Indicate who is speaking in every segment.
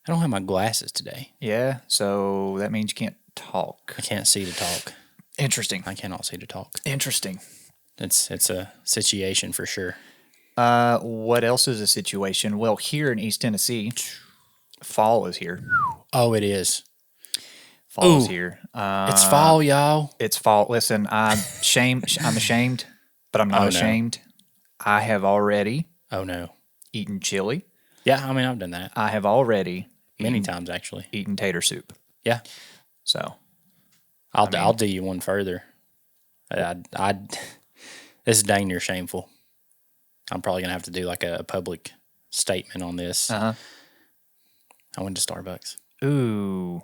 Speaker 1: I don't have my glasses today.
Speaker 2: Yeah, so that means you can't talk.
Speaker 1: I can't see to talk.
Speaker 2: Interesting.
Speaker 1: I cannot see to talk.
Speaker 2: Interesting.
Speaker 1: It's a situation for sure.
Speaker 2: What else is a situation? Well, here in East Tennessee, fall is here.
Speaker 1: Oh, it is.
Speaker 2: Fall is
Speaker 1: Ooh.
Speaker 2: here.
Speaker 1: It's fall, y'all.
Speaker 2: It's fall. Listen, I'm ashamed, but I'm not
Speaker 1: Oh, no.
Speaker 2: ashamed. I have already
Speaker 1: Oh no.
Speaker 2: eaten chili.
Speaker 1: Yeah, I mean I've done that
Speaker 2: I have already
Speaker 1: many times actually.
Speaker 2: eaten tater soup.
Speaker 1: Yeah,
Speaker 2: So
Speaker 1: I'll do you one further. This is dang near shameful. I'm probably gonna have to do like a public statement on this. I went to Starbucks.
Speaker 2: ooh,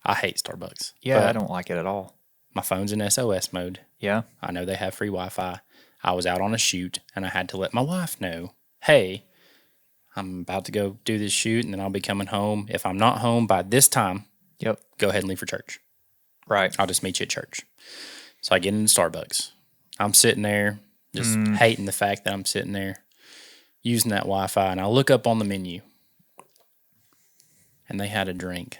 Speaker 1: I hate Starbucks.
Speaker 2: yeah,
Speaker 1: but
Speaker 2: I don't like it at all.
Speaker 1: my phone's in SOS mode.
Speaker 2: Yeah,
Speaker 1: I know they have free Wi-Fi. I was out on a shoot, and I had to let my wife know, hey, I'm about to go do this shoot, and then I'll be coming home. If I'm not home by this time,
Speaker 2: yep,
Speaker 1: go ahead and leave for church.
Speaker 2: right.
Speaker 1: I'll just meet you at church. So I get into Starbucks. I'm sitting there, just hating the fact that I'm sitting there using that Wi-Fi, and I look up on the menu, and they had a drink.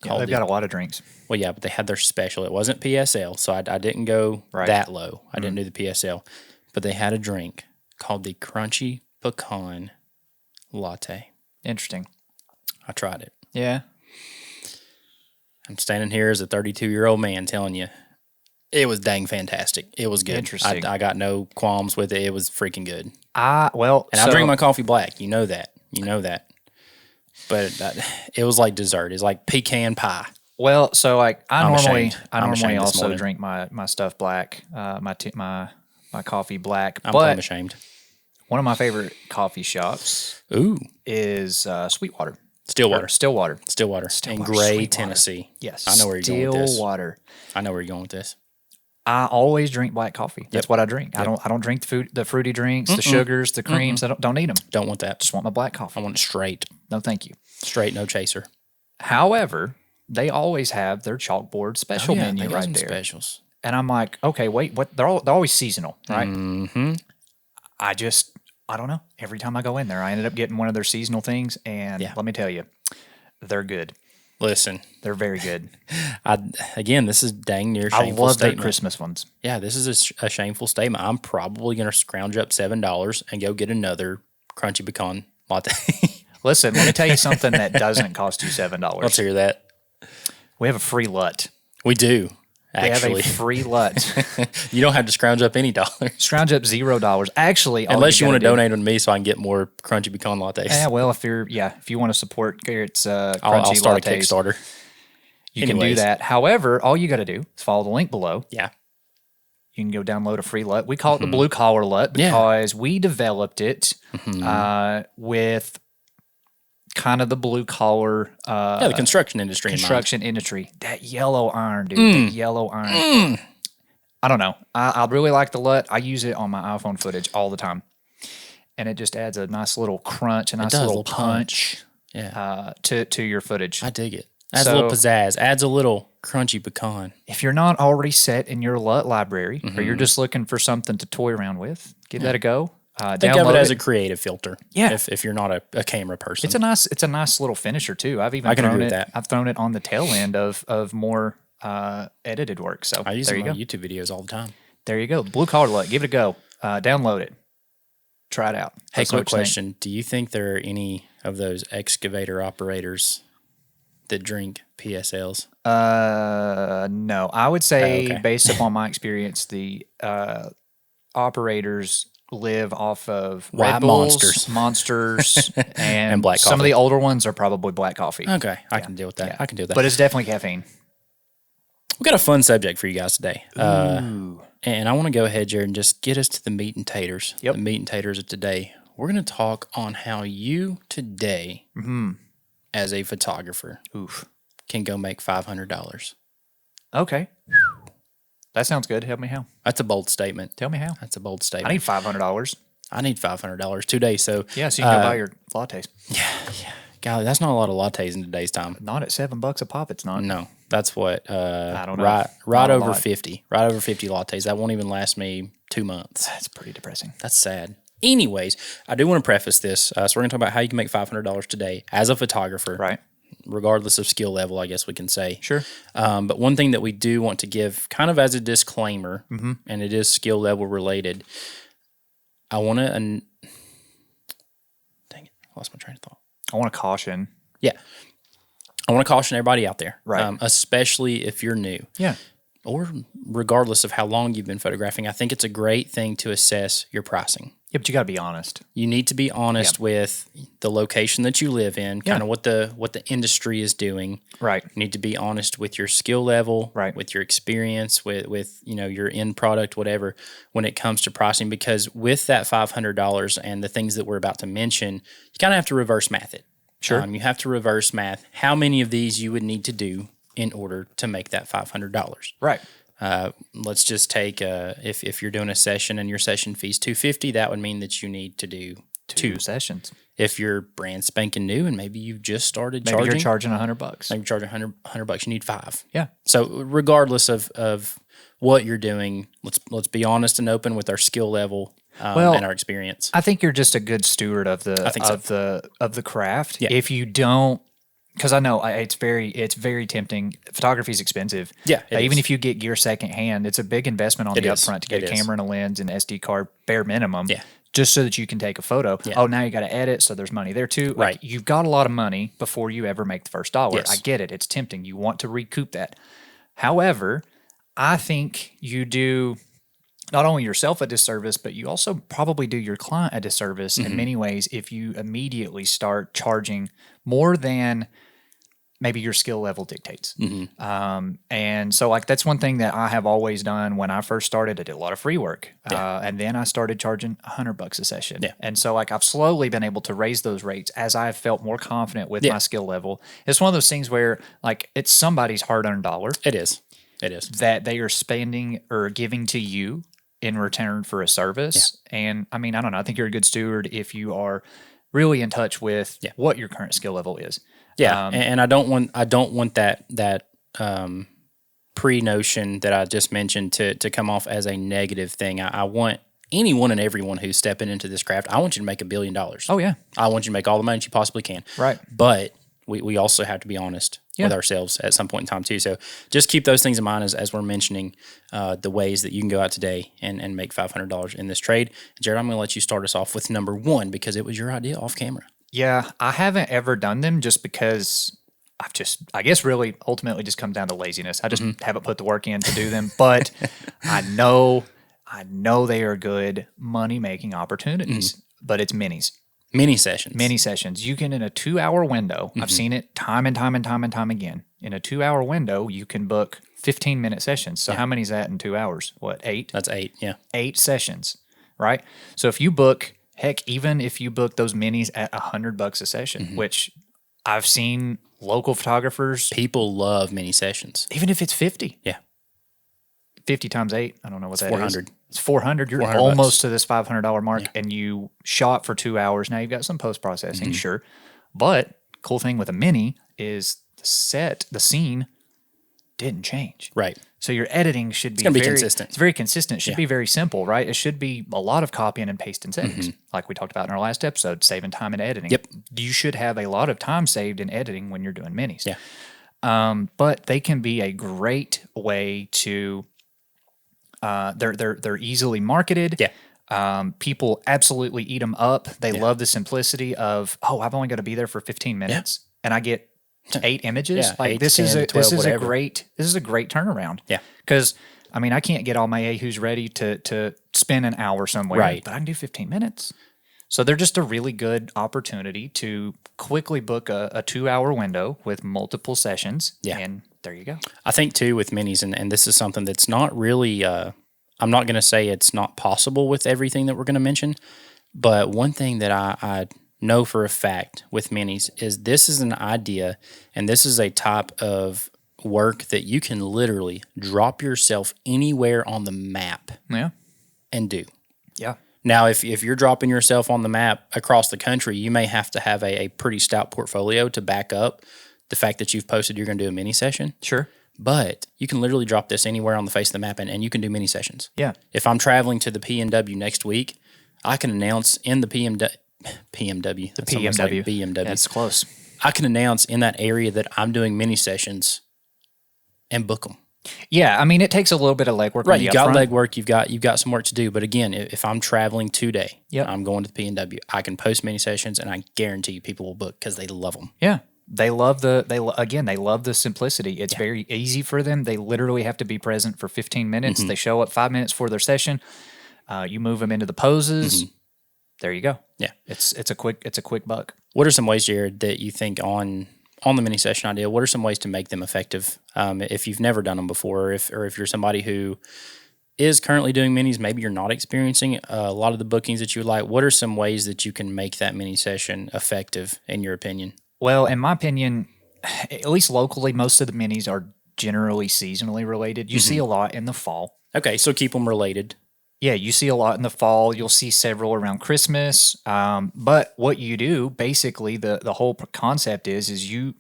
Speaker 2: Yeah, they've got a lot of drinks.
Speaker 1: Well, yeah, but they had their special. It wasn't PSL, so I didn't go that low. I didn't do the PSL. But they had a drink called the Crunchy Pecan Latte.
Speaker 2: Interesting.
Speaker 1: I tried it.
Speaker 2: Yeah.
Speaker 1: I'm standing here as a 32-year-old man telling you, it was dang fantastic. It was good.
Speaker 2: Interesting.
Speaker 1: I got no qualms with it. It was freaking good.
Speaker 2: I
Speaker 1: drink my coffee black. You know that. But it was like dessert. It's like pecan pie.
Speaker 2: Well, so like I
Speaker 1: I'm
Speaker 2: normally
Speaker 1: ashamed this
Speaker 2: also
Speaker 1: morning.
Speaker 2: drink my stuff black, my coffee black.
Speaker 1: I'm
Speaker 2: but
Speaker 1: ashamed.
Speaker 2: one of my favorite coffee shops
Speaker 1: Ooh.
Speaker 2: is Sweetwater.
Speaker 1: Stillwater.
Speaker 2: Stillwater.
Speaker 1: In
Speaker 2: Stillwater,
Speaker 1: Gray,
Speaker 2: Sweetwater.
Speaker 1: Tennessee.
Speaker 2: Yes.
Speaker 1: I know where you're going with this.
Speaker 2: Stillwater.
Speaker 1: I know where you're going with this.
Speaker 2: I always drink black coffee. That's what I drink. I don't drink the fruity drinks, the sugars, the creams. I don't need them.
Speaker 1: Don't want that.
Speaker 2: Just want my black coffee.
Speaker 1: I want it straight.
Speaker 2: No, thank you.
Speaker 1: Straight, no chaser.
Speaker 2: However, they always have their chalkboard special menu
Speaker 1: they got
Speaker 2: right
Speaker 1: some
Speaker 2: there.
Speaker 1: specials.
Speaker 2: And I'm like, okay, wait, what? They're always seasonal, right?
Speaker 1: Mm-hmm.
Speaker 2: I don't know. Every time I go in there, I ended up getting one of their seasonal things, and let me tell you, they're good.
Speaker 1: Listen,
Speaker 2: They're very good.
Speaker 1: again, this is dang near
Speaker 2: I
Speaker 1: shameful
Speaker 2: love
Speaker 1: statement.
Speaker 2: their Christmas ones.
Speaker 1: Yeah, this is a shameful statement. I'm probably going to scrounge up $7 and go get another crunchy pecan latte.
Speaker 2: Listen, let me tell you something that doesn't cost you $7.
Speaker 1: Let's hear that.
Speaker 2: We have a free LUT.
Speaker 1: We do,
Speaker 2: We have
Speaker 1: actually.
Speaker 2: a free LUT.
Speaker 1: You don't have to scrounge up any dollars.
Speaker 2: Scrounge up $0. Actually,
Speaker 1: Unless you want to donate them to me so I can get more crunchy pecan lattes.
Speaker 2: Yeah, well, if you want to support Garrett's crunchy
Speaker 1: I'll start
Speaker 2: lattes,
Speaker 1: a Kickstarter.
Speaker 2: you can do that. However, all you got to do is follow the link below.
Speaker 1: Yeah.
Speaker 2: You can go download a free LUT. We call it the blue collar LUT because we developed it with kind of the blue collar
Speaker 1: The construction industry.
Speaker 2: industry. That yellow iron, dude. That yellow iron. I don't know. I really like the LUT. I use it on my iPhone footage all the time. And it just adds a nice little crunch, a nice little punch to your footage.
Speaker 1: I dig it. Adds a little pizzazz. Adds a little crunchy pecan.
Speaker 2: If you're not already set in your LUT library or you're just looking for something to toy around with, give that a go.
Speaker 1: Think of it as a creative filter.
Speaker 2: Yeah.
Speaker 1: If you're not a camera person.
Speaker 2: It's a nice little finisher too.
Speaker 1: I can agree with that.
Speaker 2: I've thrown it on the tail end of more edited work. So
Speaker 1: I use
Speaker 2: there
Speaker 1: it
Speaker 2: you
Speaker 1: on
Speaker 2: go.
Speaker 1: YouTube videos all the time.
Speaker 2: There you go. Blue collar LUT. Give it a go. Download it. Try it out.
Speaker 1: Hey,
Speaker 2: Let us know
Speaker 1: quick
Speaker 2: what you think.
Speaker 1: question. Do you think there are any of those excavator operators that drink PSLs?
Speaker 2: No. I would say,
Speaker 1: okay.
Speaker 2: based upon my experience, the operators live off of
Speaker 1: White
Speaker 2: Red Bulls,
Speaker 1: Monsters.
Speaker 2: monsters, and
Speaker 1: black
Speaker 2: some of
Speaker 1: coffee.
Speaker 2: the older ones are probably black coffee.
Speaker 1: Okay, I can deal with that.
Speaker 2: Yeah.
Speaker 1: I can deal with that.
Speaker 2: But it's definitely caffeine.
Speaker 1: We've got a fun subject for you guys today.
Speaker 2: Ooh.
Speaker 1: And I want to go ahead, Jared, and just get us to the meat and taters.
Speaker 2: Yep.
Speaker 1: The meat and taters of today. We're going to talk on how you today, as a photographer, can go make $500.
Speaker 2: Okay. That sounds good. Help me how.
Speaker 1: That's a bold statement.
Speaker 2: Tell me how.
Speaker 1: That's a bold
Speaker 2: I
Speaker 1: statement.
Speaker 2: need $500.
Speaker 1: I need $500 today. So
Speaker 2: Yeah, so you can go buy your lattes.
Speaker 1: golly, that's not a lot of lattes in today's time.
Speaker 2: Not at $7 a pop. It's not.
Speaker 1: No, that's what.
Speaker 2: I don't know.
Speaker 1: Right
Speaker 2: Not a
Speaker 1: over
Speaker 2: lot.
Speaker 1: 50. Right over 50 lattes. That won't even last me 2 months.
Speaker 2: That's pretty depressing.
Speaker 1: That's sad. Anyways, I do want to preface this. So we're going to talk about how you can make $500 today as a photographer.
Speaker 2: Right.
Speaker 1: Regardless of skill level, I guess we can say.
Speaker 2: Sure.
Speaker 1: But one thing that we do want to give kind of as a disclaimer, and it is skill level related, I want to, dang it, I lost my train of thought.
Speaker 2: I want to caution.
Speaker 1: Yeah. I want to caution everybody out there,
Speaker 2: Right.
Speaker 1: Especially if you're new.
Speaker 2: Yeah.
Speaker 1: Or regardless of how long you've been photographing, I think it's a great thing to assess your pricing.
Speaker 2: Yeah, but you got to be honest.
Speaker 1: You need to be honest with the location that you live in, kind of what the industry is doing.
Speaker 2: Right.
Speaker 1: You need to be honest with your skill level,
Speaker 2: right,
Speaker 1: with your experience, with your end product, whatever, when it comes to pricing. Because with that $500 and the things that we're about to mention, you kind of have to reverse math it.
Speaker 2: Sure.
Speaker 1: You have to reverse math how many of these you would need to do in order to make that $500.
Speaker 2: Right.
Speaker 1: Let's just take if you're doing a session and your session fee's $250, that would mean that you need to do two
Speaker 2: sessions.
Speaker 1: If you're brand spanking new and maybe you've just started
Speaker 2: maybe
Speaker 1: charging,
Speaker 2: you're charging $100.
Speaker 1: Maybe you're charging $100. You need 5.
Speaker 2: Yeah.
Speaker 1: So regardless of what you're doing, let's be honest and open with our skill level and our experience.
Speaker 2: I think you're just a good steward of the craft. Yeah. If you don't. Because I know it's very tempting. Photography is expensive.
Speaker 1: Yeah,
Speaker 2: even if you get gear secondhand, it's a big investment on the upfront to get a camera and a lens and SD card, bare minimum.
Speaker 1: Yeah.
Speaker 2: Just so that you can take a photo. Yeah. Oh, now you got to edit, so there's money there too.
Speaker 1: Right.
Speaker 2: Like, you've got a lot of money before you ever make the first dollar.
Speaker 1: Yes.
Speaker 2: I get it. It's tempting. You want to recoup that. However, I think you do not only yourself a disservice, but you also probably do your client a disservice in many ways if you immediately start charging more than maybe your skill level dictates. And so like that's one thing that I have always done when I first started. I did a lot of free work. And then I started charging $100 a session. Yeah. And so like I've slowly been able to raise those rates as I've felt more confident with my skill level. It's one of those things where like it's somebody's hard-earned dollar.
Speaker 1: It is.
Speaker 2: That they are spending or giving to you in return for a service. Yeah. And I mean, I don't know. I think you're a good steward if you are really in touch with what your current skill level is.
Speaker 1: Yeah, and I don't want that pre-notion that I just mentioned to come off as a negative thing. I want anyone and everyone who's stepping into this craft, I want you to make $1 billion.
Speaker 2: Oh yeah,
Speaker 1: I want you to make all the money you possibly can.
Speaker 2: Right,
Speaker 1: but we also have to be honest with ourselves at some point in time too. So just keep those things in mind as we're mentioning the ways that you can go out today and make $500 in this trade. Jared, I'm going to let you start us off with number 1 because it was your idea off camera.
Speaker 2: Yeah, I haven't ever done them just because I guess really ultimately just comes down to laziness. I just haven't put the work in to do them, but I know they are good money-making opportunities, but it's minis.
Speaker 1: Mini sessions.
Speaker 2: Mini sessions. You can, in a 2-hour window, I've seen it time and time again. In a 2-hour window, you can book 15-minute sessions. So how many is that in 2 hours? What, 8?
Speaker 1: That's 8, yeah.
Speaker 2: 8 sessions, right? So if you book, heck, even if you book those minis at $100 a session, which I've seen local photographers.
Speaker 1: People love mini sessions.
Speaker 2: Even if it's 50.
Speaker 1: Yeah.
Speaker 2: 50 times 8, I don't know what that
Speaker 1: 400.
Speaker 2: is. It's 400. You're almost to this $500 mark, and you shot for 2 hours. Now you've got some post-processing, sure. But cool thing with a mini is the scene didn't change.
Speaker 1: Right.
Speaker 2: So your editing should be
Speaker 1: be consistent.
Speaker 2: It's very consistent. It should be very simple, right? It should be a lot of copying and pasting settings, like we talked about in our last episode, saving time in editing.
Speaker 1: Yep.
Speaker 2: You should have a lot of time saved in editing when you're doing minis.
Speaker 1: Yeah.
Speaker 2: But they can be a great way to. They're easily marketed.
Speaker 1: Yeah.
Speaker 2: People absolutely eat them up. They love the simplicity of, I've only got to be there for 15 minutes, and I get 8 images.
Speaker 1: Yeah,
Speaker 2: like
Speaker 1: 8
Speaker 2: this
Speaker 1: 10
Speaker 2: is a
Speaker 1: 12,
Speaker 2: this is
Speaker 1: whatever.
Speaker 2: a great turnaround.
Speaker 1: Yeah.
Speaker 2: Because I mean, I can't get all my yahoos ready to spend an hour somewhere,
Speaker 1: right?
Speaker 2: But I can do 15 minutes. So they're just a really good opportunity to quickly book a 2-hour window with multiple sessions.
Speaker 1: Yeah.
Speaker 2: And there you go.
Speaker 1: I think too with minis, and this is something that's not really. I'm not going to say it's not possible with everything that we're going to mention, but one thing that I know for a fact with minis is this is an idea, and this is a type of work that you can literally drop yourself anywhere on the map and do.
Speaker 2: Yeah.
Speaker 1: Now, if you're dropping yourself on the map across the country, you may have to have a pretty stout portfolio to back up the fact that you've posted you're going to do a mini session.
Speaker 2: Sure.
Speaker 1: But you can literally drop this anywhere on the face of the map, and you can do mini sessions.
Speaker 2: Yeah.
Speaker 1: If I'm traveling to the PNW next week, I can announce in the PMW. That sounds like
Speaker 2: PMW.
Speaker 1: BMW.
Speaker 2: That's close.
Speaker 1: I can announce in that area that I'm doing mini sessions and book them.
Speaker 2: Yeah, I mean, it takes a little bit of legwork.
Speaker 1: Right,
Speaker 2: on the
Speaker 1: you got
Speaker 2: upfront.
Speaker 1: legwork, you've got some work to do. But again, if I'm traveling today,
Speaker 2: Yep.
Speaker 1: I'm going to the PNW. I can post mini sessions, and I guarantee you people will book because they love them.
Speaker 2: Yeah. They love they love the simplicity. It's very easy for them. They literally have to be present for 15 minutes. They show up 5 minutes for their session. You move them into the poses. There you go.
Speaker 1: Yeah,
Speaker 2: It's a quick buck.
Speaker 1: what are some ways, Jared, that you think on the mini session idea? What are some ways to make them effective? If you've never done them before, or if you're somebody who is currently doing minis, maybe you're not experiencing a lot of the bookings that you would like. What are some ways that you can make that mini session effective, in your opinion?
Speaker 2: Well, in my opinion, at least locally, most of the minis are generally seasonally related. You see a lot in the fall.
Speaker 1: Okay, so keep them related.
Speaker 2: Yeah, you see a lot in the fall. You'll see several around Christmas. But what you do, basically, the whole concept is you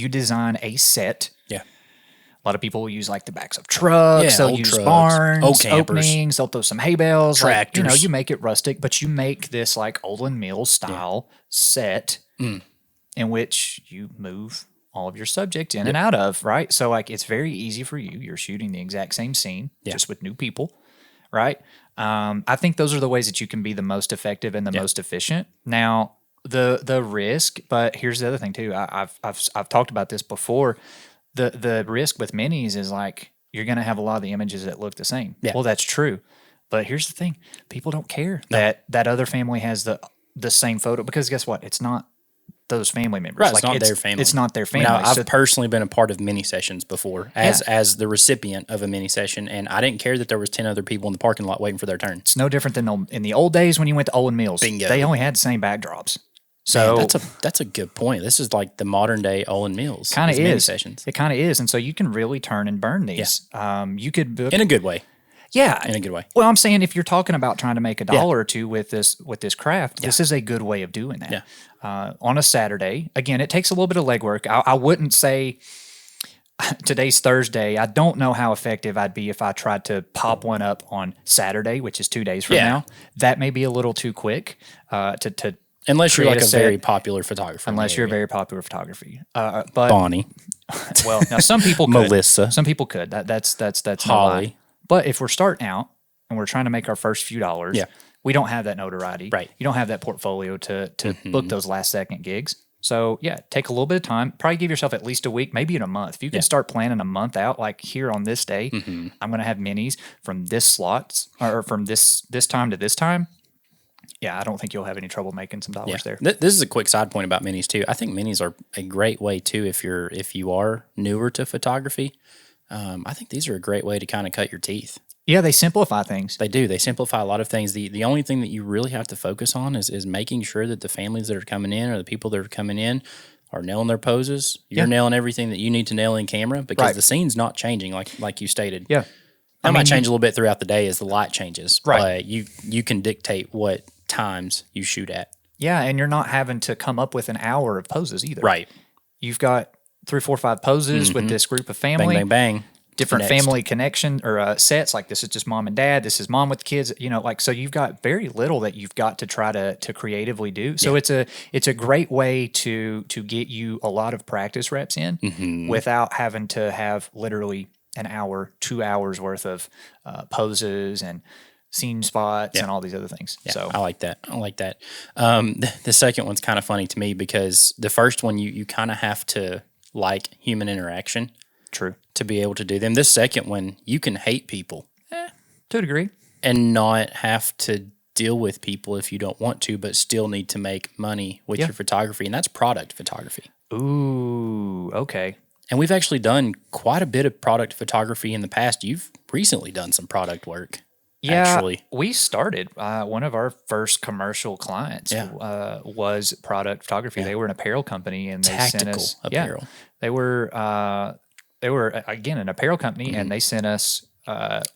Speaker 2: design a set.
Speaker 1: Yeah.
Speaker 2: A lot of people will use like the backs of trucks.
Speaker 1: Yeah,
Speaker 2: They'll
Speaker 1: old
Speaker 2: use
Speaker 1: trucks,
Speaker 2: barns,
Speaker 1: old campers.
Speaker 2: openings. They'll throw some hay bales. Like,
Speaker 1: Tractors.
Speaker 2: you make it rustic, but you make this like Olin Mills style set in which you move all of your subjects in and out of, right? So like it's very easy for you. You're shooting the exact same scene, just with new people, right? I think those are the ways that you can be the most effective and the most efficient. Now, the risk, but here's the other thing too. I've talked about this before. The risk with minis is like you're going to have a lot of the images that look the same.
Speaker 1: Yeah.
Speaker 2: Well, that's true. But here's the thing. People don't care that other family has the same photo because guess what? It's not those family members.
Speaker 1: Right,
Speaker 2: Like,
Speaker 1: it's not their family.
Speaker 2: It's not their family.
Speaker 1: Now, I've
Speaker 2: So-
Speaker 1: personally been a part of mini sessions before as the recipient of a mini session, and I didn't care that there was 10 other people in the parking lot waiting for their turn.
Speaker 2: it's no different than in the old days when you went to Owen Mills.
Speaker 1: Bingo.
Speaker 2: They only had the same backdrops. So
Speaker 1: Man, that's a good point. This is like the modern day Olin Mills.
Speaker 2: kind of
Speaker 1: these mini
Speaker 2: is.
Speaker 1: sessions.
Speaker 2: It kind of is. And so you can really turn and burn these. You could book
Speaker 1: In a good way.
Speaker 2: Yeah,
Speaker 1: In a good way.
Speaker 2: Well, I'm saying if you're talking about trying to make $1 or $2 with this craft, this is a good way of doing that.
Speaker 1: Yeah.
Speaker 2: On a Saturday, again, it takes a little bit of legwork. I wouldn't say today's Thursday. I don't know how effective I'd be if I tried to pop one up on Saturday, which is 2 days from now. That may be a little too quick to
Speaker 1: Unless you're
Speaker 2: create
Speaker 1: like a
Speaker 2: set.
Speaker 1: very popular photographer. in the
Speaker 2: unless you're a
Speaker 1: area.
Speaker 2: very popular photography. But
Speaker 1: Bonnie,
Speaker 2: well, now some people could.
Speaker 1: Melissa,
Speaker 2: Some people could. That's no lie.
Speaker 1: Holly.
Speaker 2: But if we're starting out and we're trying to make our first few dollars, we don't have that notoriety.
Speaker 1: Right.
Speaker 2: You don't have that portfolio to book those last second gigs. So yeah, take a little bit of time. Probably give yourself at least a week, maybe in a month. If you can start planning a month out, like here on this day, I'm going to have minis from this slots or from this time to this time. Yeah, I don't think you'll have any trouble making some dollars there.
Speaker 1: This is a quick side point about minis too. I think minis are a great way too if you are newer to photography. I think these are a great way to kind of cut your teeth.
Speaker 2: Yeah, they simplify things.
Speaker 1: They do. They simplify a lot of things. The only thing that you really have to focus on is making sure that the families that are coming in or the people that are coming in are nailing their poses. You're nailing everything that you need to nail in camera because the scene's not changing like you stated.
Speaker 2: Yeah.
Speaker 1: That might change a little bit throughout the day as the light changes.
Speaker 2: Right.
Speaker 1: But you can dictate what times you shoot at.
Speaker 2: Yeah, and you're not having to come up with an hour of poses either.
Speaker 1: Right.
Speaker 2: You've got 3, 4, 5 poses with this group of
Speaker 1: Bang,
Speaker 2: family.
Speaker 1: bang, bang.
Speaker 2: Different
Speaker 1: Next.
Speaker 2: family connection or sets. Like this is just mom and dad. This is mom with the kids. Like so you've got very little that you've got to try to creatively do. So it's a great way to get you a lot of practice reps in without having to have literally an hour, 2 hours worth of poses and scene spots and all these other things.
Speaker 1: Yeah,
Speaker 2: So
Speaker 1: I like that. The second one's kind of funny to me because the first one you kind of have to like human interaction
Speaker 2: true
Speaker 1: to be able to do them. This second one, you can hate people
Speaker 2: to a degree.
Speaker 1: and not have to deal with people if you don't want to, but still need to make money with your photography. And that's product photography.
Speaker 2: Ooh, okay.
Speaker 1: And we've actually done quite a bit of product photography in the past. You've recently done some product work.
Speaker 2: Yeah,
Speaker 1: Actually.
Speaker 2: we started. One of our first commercial clients was product photography. They were an apparel company, and they sent
Speaker 1: Tactical
Speaker 2: us
Speaker 1: apparel.
Speaker 2: Yeah, they were again an apparel company, and they sent us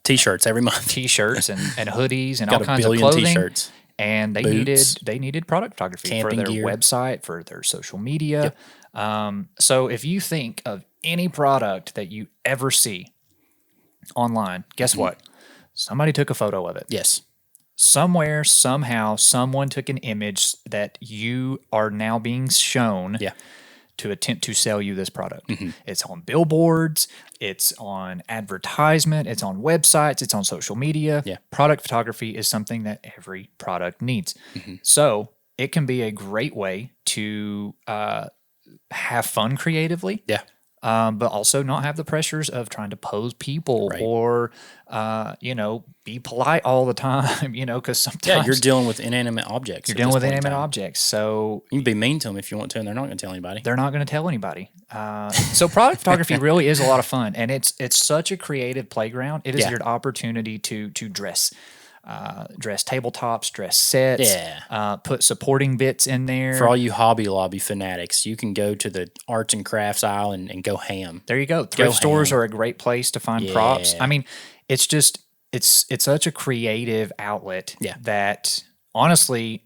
Speaker 1: T-shirts every month.
Speaker 2: T-shirts and hoodies and
Speaker 1: Got
Speaker 2: all
Speaker 1: a
Speaker 2: kinds of
Speaker 1: billion
Speaker 2: clothing.
Speaker 1: T-shirts.
Speaker 2: And they
Speaker 1: Boots.
Speaker 2: needed product photography for
Speaker 1: Camping
Speaker 2: their
Speaker 1: gear.
Speaker 2: website, for their social media. So if you think of any product that you ever see online, guess what? Somebody took a photo of it.
Speaker 1: Yes.
Speaker 2: somewhere, somehow, someone took an image that you are now being shown
Speaker 1: Yeah.
Speaker 2: to attempt to sell you this product. It's on billboards, it's on advertisement, it's on websites, it's on social media.
Speaker 1: Yeah.
Speaker 2: Product photography is something that every product needs. So it can be a great way to have fun creatively.
Speaker 1: Yeah.
Speaker 2: But also not have the pressures of trying to pose people
Speaker 1: Right.
Speaker 2: or, be polite all the time, because sometimes
Speaker 1: Yeah, you're dealing with inanimate objects.
Speaker 2: you're dealing with inanimate objects. So
Speaker 1: You can be mean to them if you want to, and they're not going to tell anybody.
Speaker 2: they're not going to tell anybody. So product photography really is a lot of fun, and it's such a creative playground. It is
Speaker 1: Yeah.
Speaker 2: your opportunity to dress tabletops, dress sets,
Speaker 1: Yeah.
Speaker 2: put supporting bits in there.
Speaker 1: For all you Hobby Lobby fanatics, you can go to the arts and crafts aisle and go ham.
Speaker 2: There you go. Thrift stores
Speaker 1: ham.
Speaker 2: are a great place to find props.
Speaker 1: Yeah.
Speaker 2: I mean, it's just it's such a creative outlet
Speaker 1: Yeah.
Speaker 2: that honestly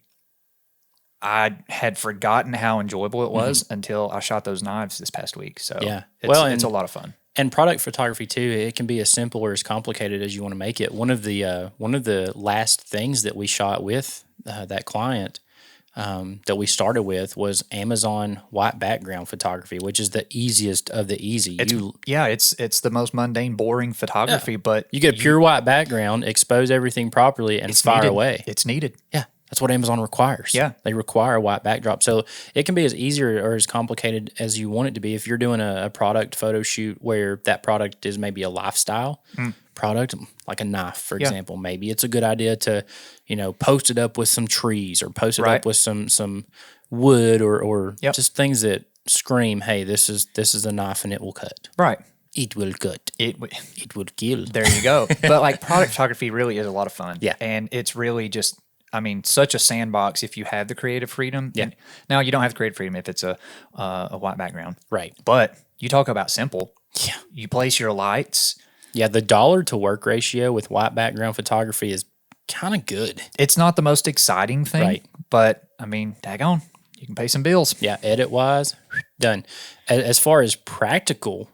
Speaker 2: I had forgotten how enjoyable it was until I shot those knives this past week. So
Speaker 1: Yeah.
Speaker 2: it's a lot of fun.
Speaker 1: And product photography too, it can be as simple or as complicated as you want to make it. One of the last things that we shot with that client that we started with was Amazon white background photography, which is the easiest of the easy.
Speaker 2: It's the most mundane, boring photography, but
Speaker 1: You get a pure white background, expose everything properly, and fire
Speaker 2: needed.
Speaker 1: away.
Speaker 2: It's needed.
Speaker 1: Yeah, that's what Amazon requires.
Speaker 2: Yeah.
Speaker 1: They require a white backdrop. So it can be as easy or as complicated as you want it to be. If you're doing a product photo shoot where that product is maybe a lifestyle product, like a knife, for example, maybe it's a good idea to, post it up with some trees or post it up with some wood or just things that scream, hey, this is a knife and it will cut.
Speaker 2: Right.
Speaker 1: It will cut. It will kill.
Speaker 2: There you go. But like product photography really is a lot of fun.
Speaker 1: Yeah.
Speaker 2: And it's really just, such a sandbox if you have the creative freedom.
Speaker 1: Yeah.
Speaker 2: And now you don't have the creative freedom if it's a white background.
Speaker 1: Right.
Speaker 2: But you talk about simple.
Speaker 1: Yeah.
Speaker 2: You place your lights.
Speaker 1: Yeah, the dollar to work ratio with white background photography is kind of good.
Speaker 2: It's not the most exciting thing,
Speaker 1: Right.
Speaker 2: but daggone, you can pay some bills.
Speaker 1: Yeah, edit wise, done. As far as practical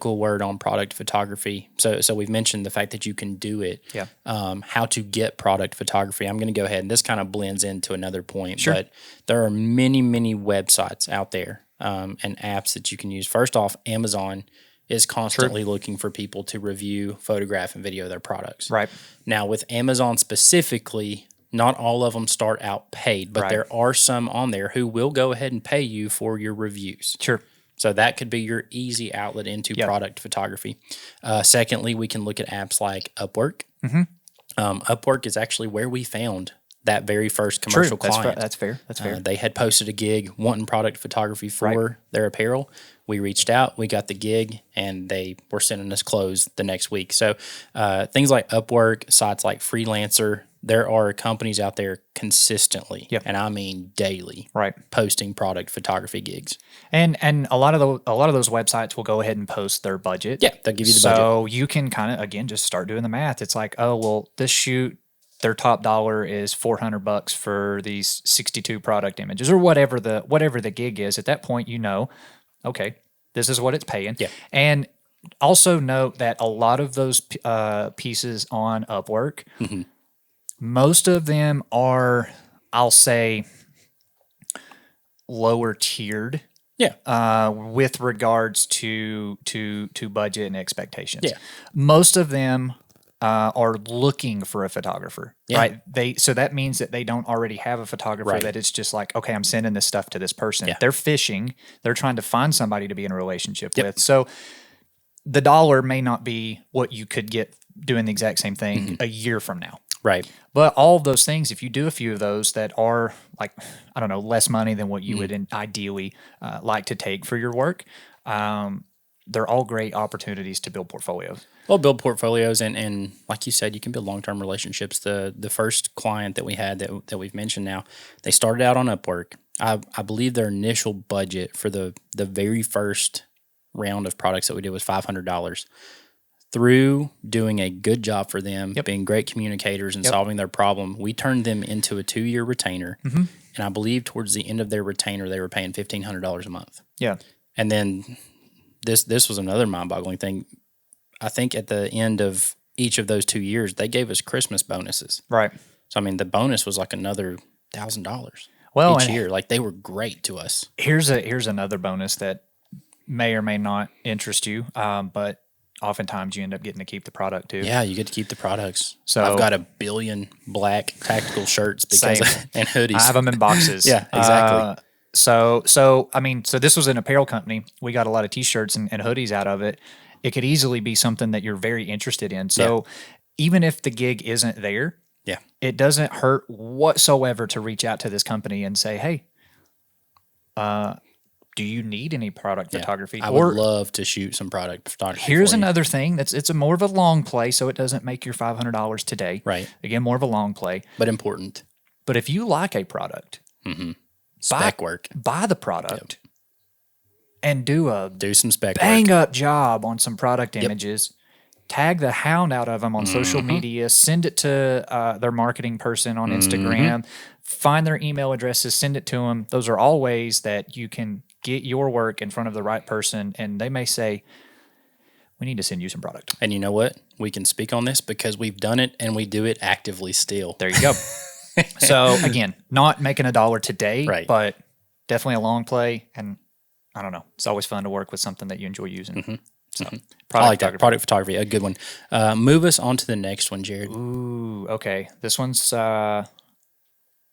Speaker 1: word on product photography. So we've mentioned the fact that you can do it.
Speaker 2: Yeah.
Speaker 1: How to get product photography. I'm going to go ahead and this kind of blends into another point.
Speaker 2: Sure.
Speaker 1: But there are many, many websites out there and apps that you can use. First off, Amazon is constantly looking for people to review, photograph, and video their products.
Speaker 2: Right.
Speaker 1: Now, with Amazon specifically, not all of them start out paid, but there are some on there who will go ahead and pay you for your reviews.
Speaker 2: Sure.
Speaker 1: So that could be your easy outlet into product photography. Secondly, we can look at apps like Upwork. Upwork is actually where we found that very first commercial client.
Speaker 2: That's fair. That's fair.
Speaker 1: They had posted a gig wanting product photography for their apparel. We reached out, we got the gig, and they were sending us clothes the next week. So things like Upwork, sites like Freelancer, there are companies out there consistently, and I mean daily, posting product photography gigs.
Speaker 2: And a lot of those websites will go ahead and post their budget.
Speaker 1: Yeah, they'll give you the budget.
Speaker 2: So you can kind of again just start doing the math. It's like, oh well, this shoot, their top dollar is $400 for these 62 product images or whatever the gig is. At that point, okay, this is what it's paying.
Speaker 1: Yeah.
Speaker 2: And also note that a lot of those pieces on Upwork, most of them are, I'll say, lower tiered.
Speaker 1: Yeah.
Speaker 2: With regards to budget and expectations.
Speaker 1: Yeah.
Speaker 2: Most of them are looking for a photographer, right? So that means that they don't already have a photographer, that it's just like, okay, I'm sending this stuff to this person. They're fishing. They're trying to find somebody to be in a relationship with. So the dollar may not be what you could get doing the exact same thing a year from now.
Speaker 1: Right.
Speaker 2: But all of those things, if you do a few of those that are like, I don't know, less money than what you would ideally like to take for your work, they're all great opportunities to build portfolios.
Speaker 1: Well, build portfolios and like you said, you can build long-term relationships. The first client that we had that we've mentioned now, they started out on Upwork. I believe their initial budget for the very first round of products that we did was $500. Through doing a good job for them, being great communicators and solving their problem, we turned them into a 2-year retainer. And I believe towards the end of their retainer, they were paying $1,500 a month.
Speaker 2: Yeah.
Speaker 1: And then this was another mind-boggling thing. I think at the end of each of those 2 years, they gave us Christmas bonuses.
Speaker 2: Right.
Speaker 1: So I mean, the bonus was like another $1,000
Speaker 2: Well,
Speaker 1: each
Speaker 2: and
Speaker 1: year. Like they were great to us.
Speaker 2: here's another bonus that may or may not interest you, but oftentimes you end up getting to keep the product too.
Speaker 1: Yeah, you get to keep the products.
Speaker 2: So-
Speaker 1: I've got a billion black tactical shirts because
Speaker 2: Same.
Speaker 1: and hoodies.
Speaker 2: I have them in boxes.
Speaker 1: Yeah, exactly.
Speaker 2: So I mean, so this was an apparel company. We got a lot of T-shirts and hoodies out of it. It could easily be something that you're very interested in. So even if the gig isn't there,
Speaker 1: Yeah.
Speaker 2: it doesn't hurt whatsoever to reach out to this company and say, "Hey, do you need any product photography?"
Speaker 1: I would love to shoot some product photography.
Speaker 2: Here's
Speaker 1: for you.
Speaker 2: another thing it's a more of a long play, so it doesn't make your $500 today.
Speaker 1: Right.
Speaker 2: Again, more of a long play.
Speaker 1: But important.
Speaker 2: But if you like a product,
Speaker 1: Spec work.
Speaker 2: buy the product and do
Speaker 1: some spec
Speaker 2: bang
Speaker 1: work.
Speaker 2: up job on some product images. Tag the hound out of them on social media. Send it to their marketing person on Instagram. Find their email addresses. Send it to them. Those are all ways that you can get your work in front of the right person, and they may say, "We need to send you some product."
Speaker 1: And you know what? We can speak on this because we've done it and we do it actively still.
Speaker 2: There you go. So again, not making $1 today,
Speaker 1: Right.
Speaker 2: but definitely a long play. And I don't know, it's always fun to work with something that you enjoy using. So
Speaker 1: I like that. Product photography, a good one. Move us on to the next one, Jared.
Speaker 2: Ooh, okay. This one's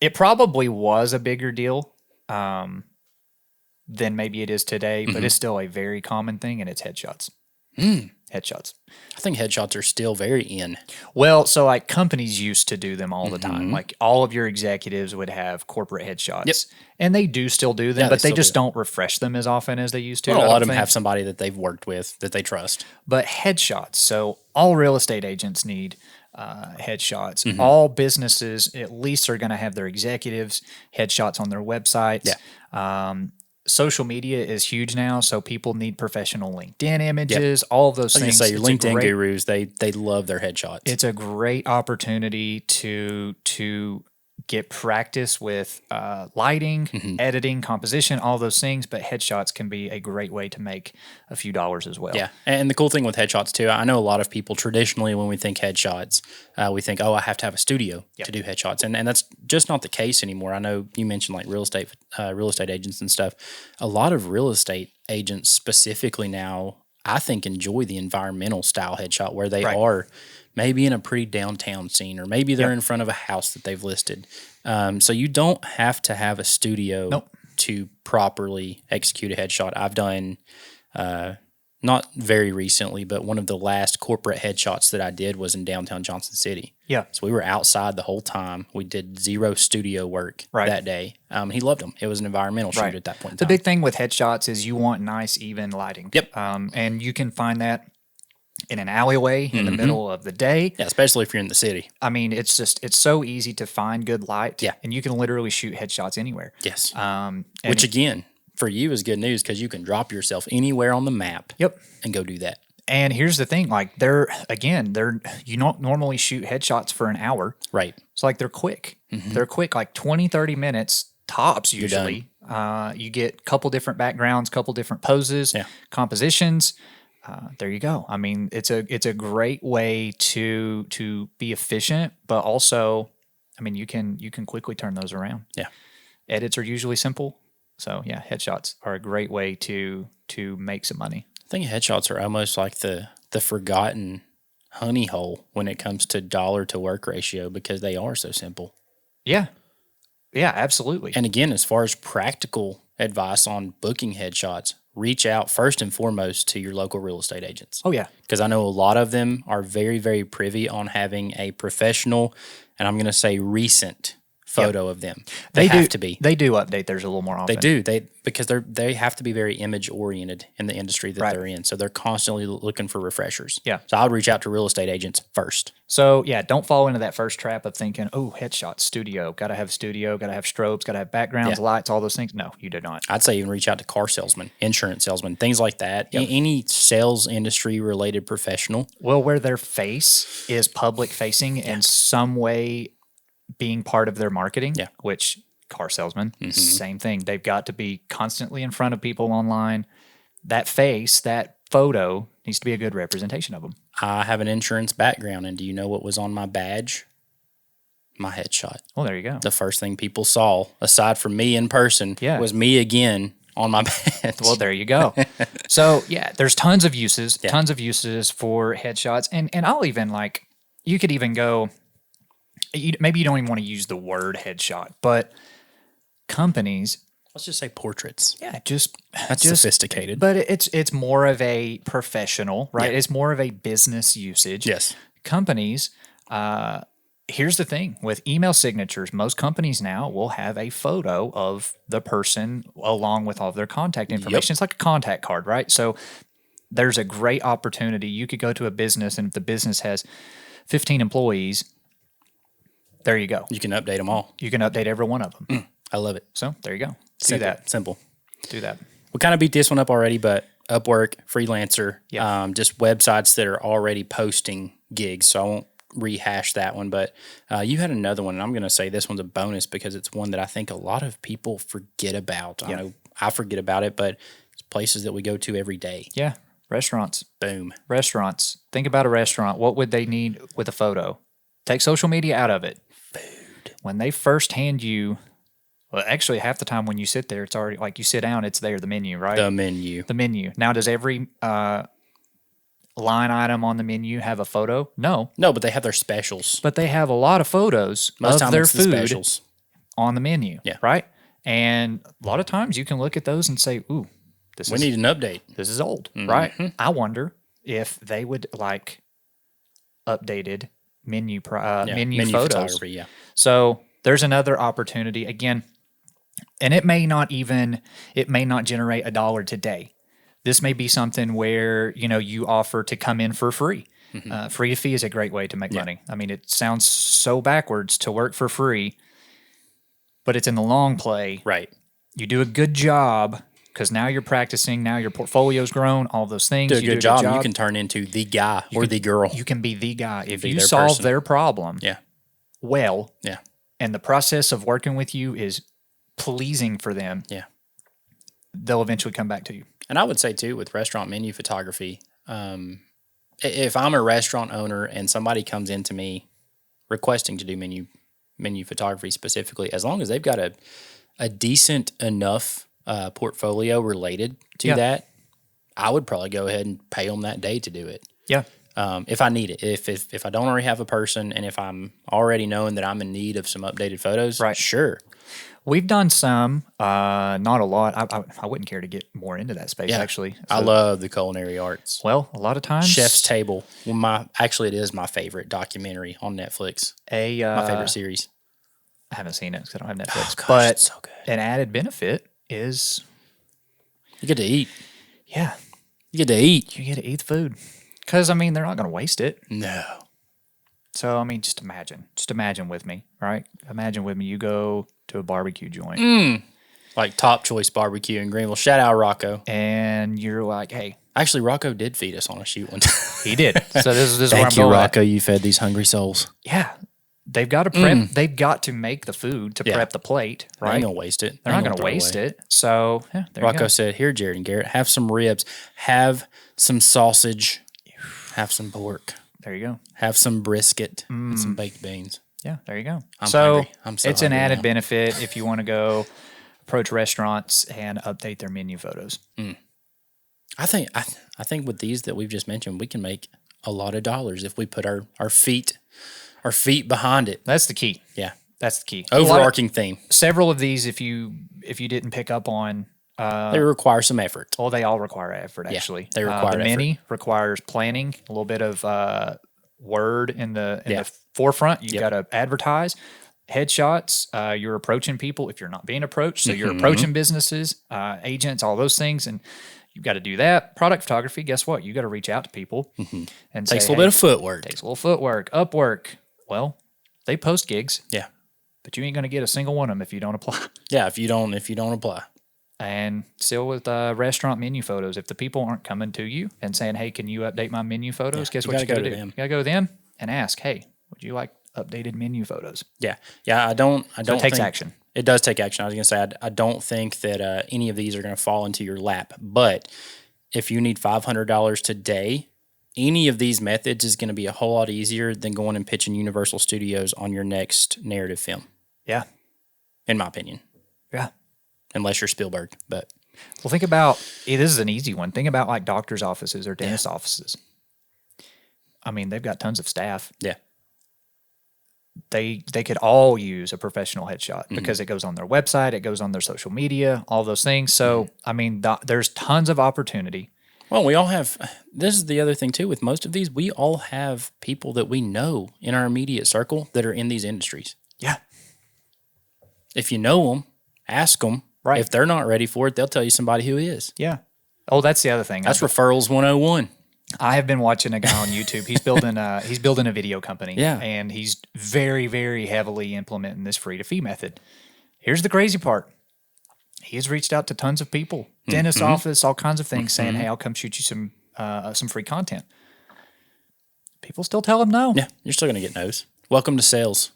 Speaker 2: it probably was a bigger deal than maybe it is today, but it's still a very common thing, and it's headshots. Headshots.
Speaker 1: I think headshots are still very in.
Speaker 2: Well, so like companies used to do them all the time. Like all of your executives would have corporate headshots, and they do still do them,
Speaker 1: Yeah,
Speaker 2: but
Speaker 1: they
Speaker 2: they
Speaker 1: still
Speaker 2: just
Speaker 1: do.
Speaker 2: don't refresh them as often as they used to.
Speaker 1: Well,
Speaker 2: I
Speaker 1: a
Speaker 2: don't
Speaker 1: lot of them
Speaker 2: think.
Speaker 1: have somebody that they've worked with that they trust.
Speaker 2: But headshots. So all real estate agents need headshots. All businesses at least are going to have their executives headshots on their websites. Social media is huge now, so people need professional LinkedIn images. All of those
Speaker 1: I was
Speaker 2: things.
Speaker 1: gonna say your
Speaker 2: It's a
Speaker 1: LinkedIn
Speaker 2: great-
Speaker 1: gurus, they love their headshots.
Speaker 2: It's a great opportunity to get practice with lighting, editing, composition, all those things. But headshots can be a great way to make a few dollars as well.
Speaker 1: Yeah, and the cool thing with headshots too, I know a lot of people traditionally when we think headshots, we think, oh, I have to have a studio to do headshots, and that's just not the case anymore. I know you mentioned like real estate agents and stuff. A lot of real estate agents specifically now, I think, enjoy the environmental style headshot where they are maybe in a pretty downtown scene, or maybe they're in front of a house that they've listed. So you don't have to have a studio to properly execute a headshot. I've done, not very recently, but one of the last corporate headshots that I did was in downtown Johnson City.
Speaker 2: Yeah.
Speaker 1: So we were outside the whole time. We did zero studio work
Speaker 2: Right.
Speaker 1: that day. He loved them. It was an environmental shoot at that point in
Speaker 2: The
Speaker 1: time.
Speaker 2: big thing with headshots is you want nice, even lighting.
Speaker 1: Yep.
Speaker 2: And you can find that in an alleyway in the middle of the day.
Speaker 1: Yeah, especially if you're in the city.
Speaker 2: I mean, it's so easy to find good light.
Speaker 1: Yeah.
Speaker 2: And you can literally shoot headshots anywhere.
Speaker 1: Yes.
Speaker 2: And
Speaker 1: Which again, for you is good news because you can drop yourself anywhere on the map
Speaker 2: Yep.
Speaker 1: and go do that.
Speaker 2: And here's the thing, like they're you don't normally shoot headshots for an hour.
Speaker 1: Right.
Speaker 2: So like they're quick. They're quick, like 20, 30 minutes tops usually. You get a couple different backgrounds, couple different poses, compositions. There you go. I mean, it's a great way to be efficient, but also, I mean, you can quickly turn those around.
Speaker 1: Yeah.
Speaker 2: Edits are usually simple. So yeah, headshots are a great way to make some money.
Speaker 1: I think headshots are almost like the forgotten honey hole when it comes to dollar to work ratio because they are so simple.
Speaker 2: Yeah. Yeah, absolutely.
Speaker 1: And again, as far as practical advice on booking headshots, reach out first and foremost to your local real estate agents.
Speaker 2: Oh yeah.
Speaker 1: Because I know a lot of them are very, very privy on having a professional, and I'm going to say recent photo of them. They have to be.
Speaker 2: They do update theirs a little more often.
Speaker 1: They do. Because they have to be very image oriented in the industry that they're in. So they're constantly looking for refreshers.
Speaker 2: Yeah.
Speaker 1: So I would reach out to real estate agents first.
Speaker 2: So yeah, don't fall into that first trap of thinking, oh, headshot studio, got to have studio, got to have strobes, got to have backgrounds, lights, all those things. No, you do not.
Speaker 1: I'd say even reach out to car salesmen, insurance salesmen, things like that. Any sales industry related professional.
Speaker 2: Well, where their face is public facing in some way being part of their marketing, which car salesmen, same thing. They've got to be constantly in front of people online. That face, that photo needs to be a good representation of them.
Speaker 1: I have an insurance background, and do you know what was on my badge? My headshot.
Speaker 2: Well, there you go.
Speaker 1: The first thing people saw, aside from me in person,
Speaker 2: Yeah.
Speaker 1: was me again on my badge.
Speaker 2: Well, there you go. So yeah, there's tons of uses for headshots, and I'll even like, you could even go. Maybe you don't even want to use the word headshot, but companies,
Speaker 1: Let's just say portraits.
Speaker 2: yeah,
Speaker 1: That's sophisticated.
Speaker 2: But it's more of a professional, right?
Speaker 1: Yeah.
Speaker 2: It's more of a business usage.
Speaker 1: Yes.
Speaker 2: Companies, here's the thing with email signatures, most companies now will have a photo of the person along with all of their contact information. It's like a contact card, right? So there's a great opportunity. You could go to a business, and if the business has 15 employees, there you go.
Speaker 1: You can update them all.
Speaker 2: You can update every one of them.
Speaker 1: I love it.
Speaker 2: So there you go.
Speaker 1: Simple.
Speaker 2: Do that.
Speaker 1: We kind of beat this one up already, but Upwork, freelancer,
Speaker 2: Yeah.
Speaker 1: just websites that are already posting gigs. So I won't rehash that one, but you had another one, and I'm going to say this one's a bonus because it's one that I think a lot of people forget about. I know I forget about it, but it's places that we go to every day.
Speaker 2: Yeah. Restaurants.
Speaker 1: Boom.
Speaker 2: Restaurants. Think about a restaurant. What would they need with a photo? Take social media out of it.
Speaker 1: Food.
Speaker 2: When they first hand you, well, actually, half the time when you sit there, it's already like you sit down, it's there, the menu, right?
Speaker 1: The menu.
Speaker 2: The menu. Now, does every line item on the menu have a photo? No.
Speaker 1: No, but they have their specials.
Speaker 2: But they have a lot of photos
Speaker 1: Most
Speaker 2: of
Speaker 1: time
Speaker 2: their
Speaker 1: it's the
Speaker 2: food
Speaker 1: specials.
Speaker 2: on the menu,
Speaker 1: Yeah.
Speaker 2: right? And a lot of times you can look at those and say, ooh,
Speaker 1: We need an update.
Speaker 2: this is old, right? I wonder if they would like updated menu menu photos.
Speaker 1: Photography, yeah.
Speaker 2: So there's another opportunity again, and it may not generate $1 today. This may be something where you offer to come in for free. Free fee is a great way to make money. I mean, it sounds so backwards to work for free, but it's in the long play.
Speaker 1: Right.
Speaker 2: You do a good job because now you're practicing. Now your portfolio's grown. All those things.
Speaker 1: Do a
Speaker 2: You
Speaker 1: good job, you can turn into the guy or the girl.
Speaker 2: You can be the guy if
Speaker 1: be
Speaker 2: you
Speaker 1: their
Speaker 2: solve
Speaker 1: person.
Speaker 2: their problem.
Speaker 1: Yeah.
Speaker 2: Well.
Speaker 1: Yeah.
Speaker 2: And the process of working with you is pleasing for them.
Speaker 1: Yeah.
Speaker 2: They'll eventually come back to you.
Speaker 1: And I would say too, with restaurant menu photography, if I'm a restaurant owner and somebody comes into me requesting to do menu photography specifically, as long as they've got a decent enough portfolio related to that, I would probably go ahead and pay them that day to do it.
Speaker 2: Yeah.
Speaker 1: If I need it, if I don't already have a person, and if I'm already knowing that I'm in need of some updated photos,
Speaker 2: Right.
Speaker 1: Sure.
Speaker 2: We've done some, not a lot. I wouldn't care to get more into that space, actually.
Speaker 1: I love the culinary arts.
Speaker 2: Well, a lot of times.
Speaker 1: Chef's Table. Well, it is my favorite documentary on Netflix. My favorite series.
Speaker 2: I haven't seen it because I don't have Netflix.
Speaker 1: Gosh,
Speaker 2: but
Speaker 1: it's so good.
Speaker 2: an added benefit is,
Speaker 1: You get to eat.
Speaker 2: yeah,
Speaker 1: You get to eat.
Speaker 2: you get to eat the food. Because, I mean, they're not going to waste it.
Speaker 1: No.
Speaker 2: So, I mean, just imagine with me, right? Imagine with me, you go to a barbecue joint
Speaker 1: Like Top Choice Barbecue in Greenville. Shout out Rocco.
Speaker 2: and you're like, hey,
Speaker 1: Actually, Rocco did feed us on a shoot one time.
Speaker 2: he did. So this is where I'm
Speaker 1: Thank you,
Speaker 2: going.
Speaker 1: Rocco. You fed these hungry souls.
Speaker 2: Yeah. They've got to prep. They've got to make the food to prep the plate,
Speaker 1: They
Speaker 2: right?
Speaker 1: ain't going to waste it.
Speaker 2: They're not going to waste it. So, yeah, there you
Speaker 1: Rocco
Speaker 2: go.
Speaker 1: said, here, Jared and Garrett, have some ribs, have some sausage, have some pork,
Speaker 2: There you go.
Speaker 1: have some brisket, and some baked beans.
Speaker 2: Yeah, there you go.
Speaker 1: I'm
Speaker 2: so
Speaker 1: hungry. I'm so
Speaker 2: it's an
Speaker 1: hungry
Speaker 2: added
Speaker 1: now.
Speaker 2: benefit if you want to go approach restaurants and update their menu photos.
Speaker 1: I think with these that we've just mentioned, we can make a lot of dollars if we put our feet behind it.
Speaker 2: That's the key.
Speaker 1: Yeah.
Speaker 2: That's the key.
Speaker 1: Overarching theme.
Speaker 2: Several of these, if you didn't pick up on,
Speaker 1: They require some effort.
Speaker 2: well, they all require effort. Actually,
Speaker 1: they require
Speaker 2: the mini requires planning, a little bit of word in the forefront. You got to advertise. Headshots. You're approaching people if you're not being approached. So you're approaching businesses, agents, all those things, and you've got to do that. Product photography. Guess what? You got to reach out to people and
Speaker 1: Takes
Speaker 2: say,
Speaker 1: a little bit of footwork.
Speaker 2: takes a little footwork. Upwork. Well, they post gigs,
Speaker 1: Yeah.
Speaker 2: but you ain't going to get a single one of them if you don't apply.
Speaker 1: Yeah, if you don't apply.
Speaker 2: And still with restaurant menu photos, if the people aren't coming to you and saying, "Hey, can you update my menu photos?" Guess
Speaker 1: you
Speaker 2: what you
Speaker 1: gotta
Speaker 2: got to
Speaker 1: go
Speaker 2: do?
Speaker 1: to them.
Speaker 2: You got to go to them and ask, "Hey, would you like updated menu photos?"
Speaker 1: Yeah. Yeah, I don't
Speaker 2: So it takes
Speaker 1: think-
Speaker 2: action.
Speaker 1: It does take action. I was going to say, I don't think that any of these are going to fall into your lap. But if you need $500 today, any of these methods is going to be a whole lot easier than going and pitching Universal Studios on your next narrative film,
Speaker 2: Yeah.
Speaker 1: in my opinion,
Speaker 2: Yeah.
Speaker 1: unless you're Spielberg. But
Speaker 2: Well, think about this is an easy one. Think about like doctors' offices or dentist offices. I mean, they've got tons of staff.
Speaker 1: yeah,
Speaker 2: They could all use a professional headshot because it goes on their website, it goes on their social media, all those things. So, I mean, there's tons of opportunity.
Speaker 1: well, we all have. This is the other thing too. With most of these, we all have people that we know in our immediate circle that are in these industries.
Speaker 2: Yeah.
Speaker 1: If you know them, ask them.
Speaker 2: Right.
Speaker 1: If they're not ready for it, they'll tell you somebody who is.
Speaker 2: Yeah. Oh, that's the other thing.
Speaker 1: That's referrals 101.
Speaker 2: I have been watching a guy on YouTube. He's building a video company.
Speaker 1: Yeah.
Speaker 2: And he's very, very heavily implementing this free to fee method. Here's the crazy part. He has reached out to tons of people, dentist office, all kinds of things, saying, "Hey, I'll come shoot you some free content." People still tell him no.
Speaker 1: Yeah, you're still going to get no's. Welcome to sales.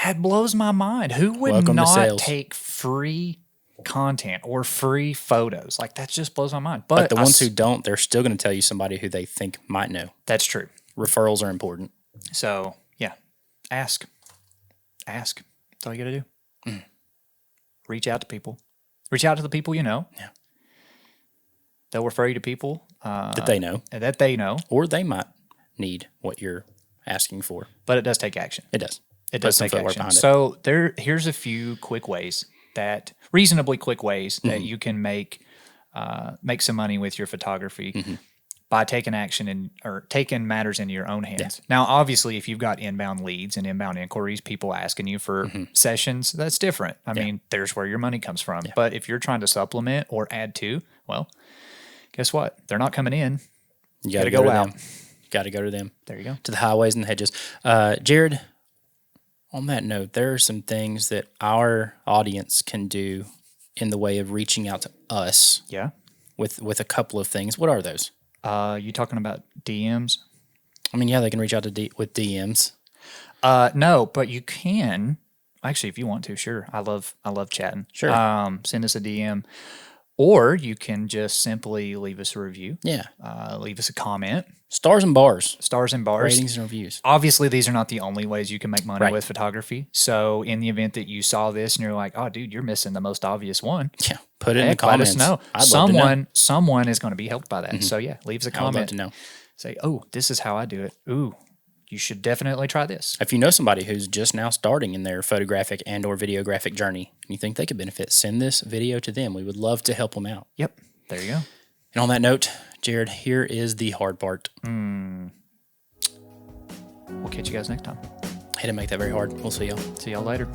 Speaker 2: That blows my mind. Who would
Speaker 1: Welcome to
Speaker 2: not
Speaker 1: sales.
Speaker 2: take free content or free photos? Like, that just blows my mind.
Speaker 1: But the ones who don't, they're still going to tell you somebody who they think might know.
Speaker 2: That's true.
Speaker 1: Referrals are important.
Speaker 2: So, yeah, ask. That's all you got to do. Reach out to people. Reach out to the people you know.
Speaker 1: Yeah.
Speaker 2: They'll refer you to people
Speaker 1: That they know.
Speaker 2: that they know,
Speaker 1: Or they might need what you're asking for.
Speaker 2: but it does take action.
Speaker 1: It does.
Speaker 2: It
Speaker 1: Put
Speaker 2: does
Speaker 1: some
Speaker 2: take
Speaker 1: footwork
Speaker 2: action.
Speaker 1: behind it.
Speaker 2: So here's a few reasonably quick ways that you can make some money with your photography by taking action or taking matters into your own hands. Now, obviously, if you've got inbound leads and inbound inquiries, people asking you for sessions, that's different. I mean, there's where your money comes from. But if you're trying to supplement or add to, well, guess what? They're not coming in.
Speaker 1: You got to
Speaker 2: go
Speaker 1: to
Speaker 2: out.
Speaker 1: them. Got to go to them.
Speaker 2: There you go.
Speaker 1: To the highways and the hedges. Jared, on that note, there are some things that our audience can do in the way of reaching out to us
Speaker 2: Yeah.
Speaker 1: with a couple of things. What are those?
Speaker 2: You talking about DMs?
Speaker 1: I mean, yeah, they can reach out to with DMs.
Speaker 2: No, but you can actually, if you want to. Sure, I love chatting.
Speaker 1: Sure.
Speaker 2: Send us a DM, or you can just simply leave us a review.
Speaker 1: Yeah.
Speaker 2: Leave us a comment.
Speaker 1: Stars and bars.
Speaker 2: Stars and bars.
Speaker 1: Ratings and reviews.
Speaker 2: Obviously, these are not the only ways you can make money
Speaker 1: Right.
Speaker 2: with photography. So, in the event that you saw this and you're like, "Oh, dude, you're missing the most obvious one,"
Speaker 1: Yeah. Put it in the
Speaker 2: heck, let
Speaker 1: comments.
Speaker 2: us know.
Speaker 1: I'd love to know.
Speaker 2: Someone is going to be helped by that. So, yeah, leave us a
Speaker 1: I would love
Speaker 2: comment.
Speaker 1: to know.
Speaker 2: Say, "Oh, this is how I do it." Ooh, you should definitely try this.
Speaker 1: If you know somebody who's just now starting in their photographic and or videographic journey and you think they could benefit, send this video to them. We would love to help them out.
Speaker 2: Yep, there you go.
Speaker 1: And on that note, Jared, here is the hard part.
Speaker 2: We'll catch you guys next time.
Speaker 1: I had to make that very hard. We'll see y'all.
Speaker 2: See y'all later.